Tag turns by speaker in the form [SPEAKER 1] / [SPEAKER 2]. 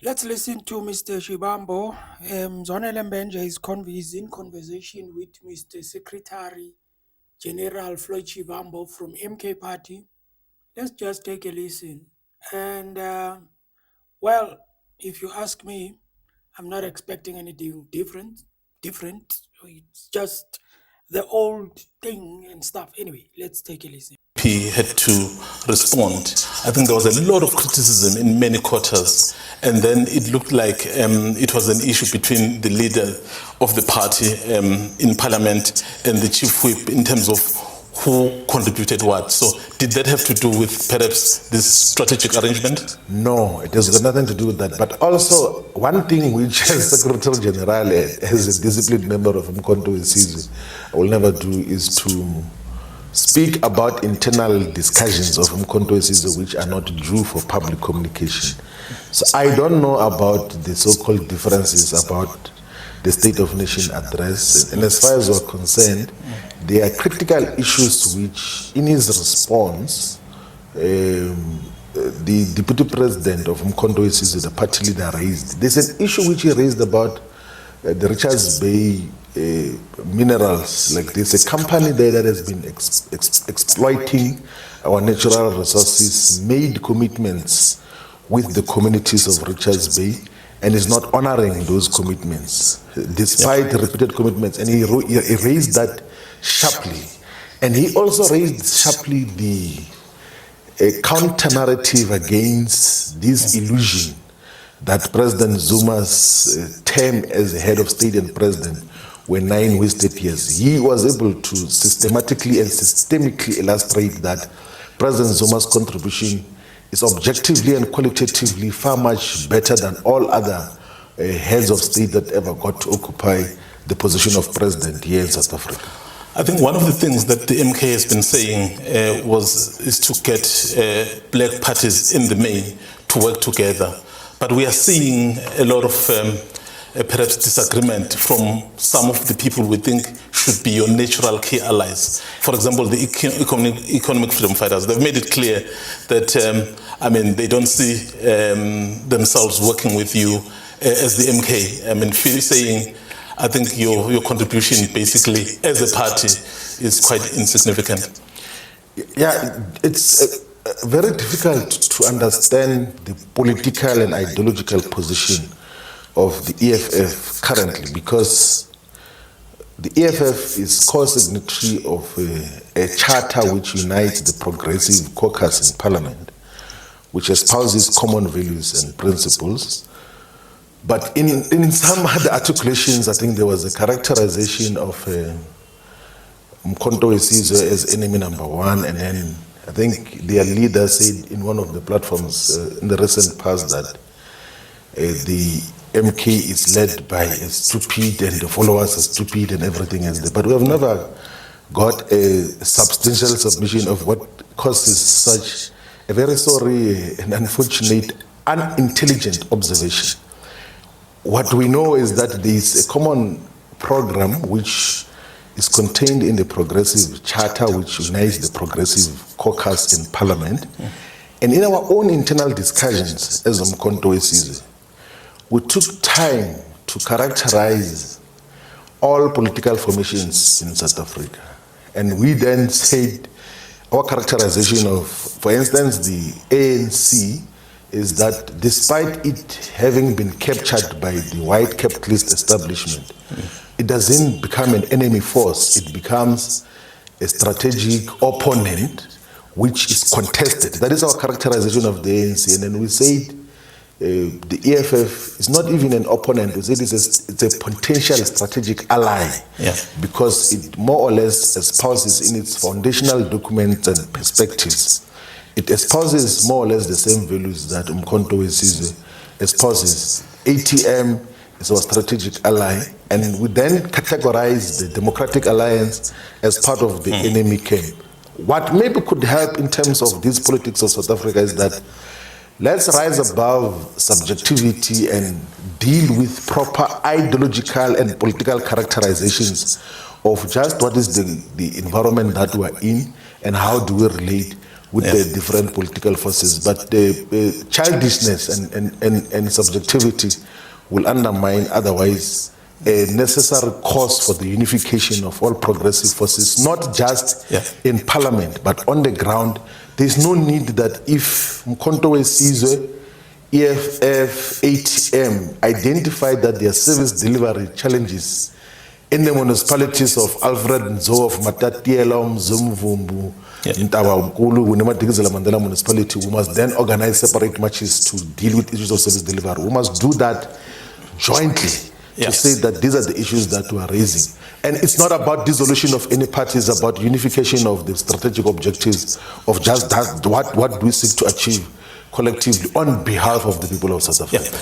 [SPEAKER 1] Let's listen to Mr. Shivambu. Zonele Mbenja is in conversation with Mr. Secretary General Floyd Shivambu from MK Party. Let's just take a listen. And well, if you ask me, I'm not expecting anything different. Different. It's just the old thing and stuff. Anyway, let's take a listen.
[SPEAKER 2] He had to respond. I think there was a lot of criticism in many quarters, and then it looked like it was an issue between the leader of the party in parliament and the chief whip in terms of who contributed what. So did that have to do with perhaps this strategic arrangement?
[SPEAKER 3] No, it has got nothing to do with that. But also, one thing which as Secretary General, as a disciplined member of Mkhonto Wesizwe, I will never do is to speak about internal discussions of Mkhonto Wesizwe which are not due for public communication. So I don't know about the so-called differences about the State of Nation address. And as far as we're concerned, there are critical issues which, in his response, the Deputy President of Mkhonto Wesizwe, the party leader, raised. There's an issue which he raised about the Richards Bay minerals. Like there's a company there that has been exploiting our natural resources, made commitments with the communities of Richards Bay, and is not honoring those commitments despite repeated commitments. And he raised that sharply. And he also raised sharply the counter-narrative against this illusion that President Zuma's term as the head of state and president were 9 wasted years. He was able to systematically and systemically illustrate that President Zuma's contribution is objectively and qualitatively far much better than all other heads of state that ever got to occupy the position of president here in South Africa.
[SPEAKER 2] I think one of the things that the MK has been saying is to get black parties in the main to work together. But we are seeing a lot of perhaps disagreement from some of the people we think should be your natural key allies. For example, the economic freedom fighters. They've made it clear that they don't see themselves working with you as the MK. Saying, I think your contribution basically as a party is quite insignificant.
[SPEAKER 3] Yeah, it's very difficult to understand the political and ideological position of the EFF currently, because the EFF is co-signatory of a charter which unites the Progressive Caucus in Parliament, which espouses common values and principles. But in some other articulations, I think there was a characterization of Mkhonto Wesizwe as enemy number one, and then I think their leader said in one of the platforms in the recent past that the MK is led by a stupid and the followers are stupid and everything else. But we have never got a substantial submission of what causes such a very sorry and unfortunate, unintelligent observation. What we know is that there is a common program which is contained in the Progressive Charter, which unites the Progressive Caucus in Parliament. And in our own internal discussions as Mkhonto Wesizwe, we took time to characterize all political formations in South Africa. And we then said our characterization of, for instance, the ANC is that despite it having been captured by the white capitalist establishment, it doesn't become an enemy force. It becomes a strategic opponent which is contested. That is our characterization of the ANC. And then we said the EFF is not even an opponent. We said it's a potential strategic ally, because it more or less espouses in its foundational documents and perspectives, it espouses more or less the same values that Mkhonto Wesizwe espouses. ATM is our strategic ally, and we then categorize the Democratic Alliance as part of the enemy camp. What maybe could help in terms of this politics of South Africa is that let's rise above subjectivity and deal with proper ideological and political characterizations of just what is the environment that we're in and how do we relate with the different political forces. But the childishness and subjectivity will undermine otherwise a necessary cause for the unification of all progressive forces, not just in parliament, but on the ground. There's no need that if Mkhonto Sizwe, EFF, ATM identify that their service delivery challenges in the municipalities of Alfred Nzo, of Matatiela, Mzumvumbu, Ntawa Nkulu, Winematikizela Mandela municipality, we must then organize separate matches to deal with issues of service delivery. We must do that jointly to say that these are the issues that we are raising. And it's not about dissolution of any party, it's about unification of the strategic objectives of just that, what we seek to achieve collectively on behalf of the people of South Africa.